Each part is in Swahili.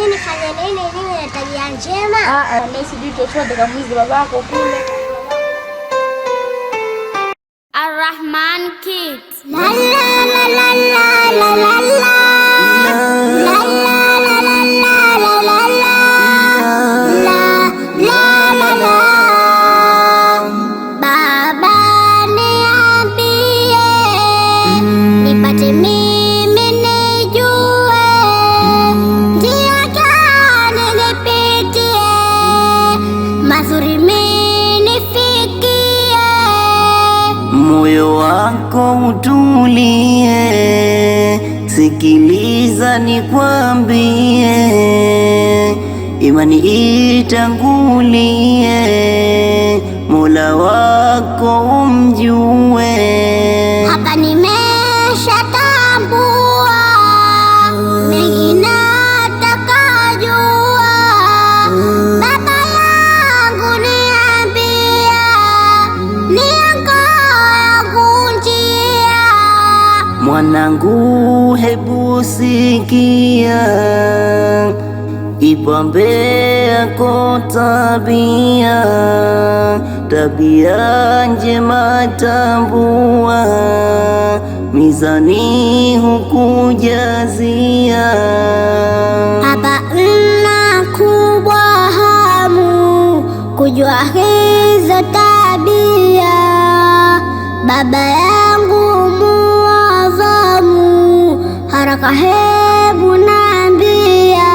mimi nifanye nini ili niwe na tabia njema? Mimi sijui chochote kama hizi babako kule. Ar-Rahman Kids. La la la la la la la la. La la la la la la la la. La la la la. Baba niambie, nipate mimi nijue, njia gani nipitie, mazuri mimi nifikie. Moyo wako utulie, sikiliza nikwambie, imani itangulie, Mola wako umjue. Hapa nimeshatambua, mengi nataka jua, baba yangu niambia, yangu njia. Mwanangu hebu sikia, ipambe yako tabia, tabia njema tambua, mizani hukujazia. Hapa nina kubwa hamu kujua hizo tabia, baba yangu muadhamu, haraka hebu naambia.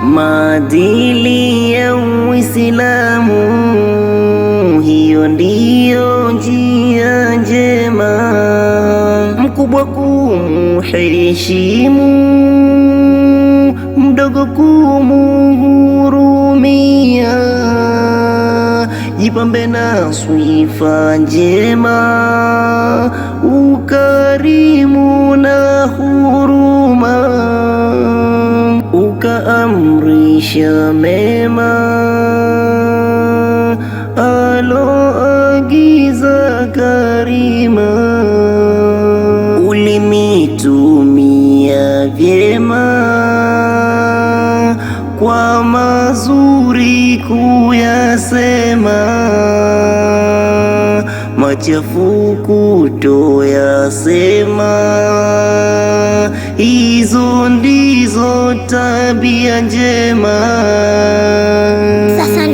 Maadili ya Uislamu, hiyo ndiyo njia njema, mkubwa kumuheshimu, mdogo kumuhurumia, jipambe na sifa njema, ukarimu na huruma, ukaamrisha mema aloagiza karima, ulimitumia vyema kwa mazuri kuyasema, machafu kutoyasema, hizo ndizo tabia njema. Sasa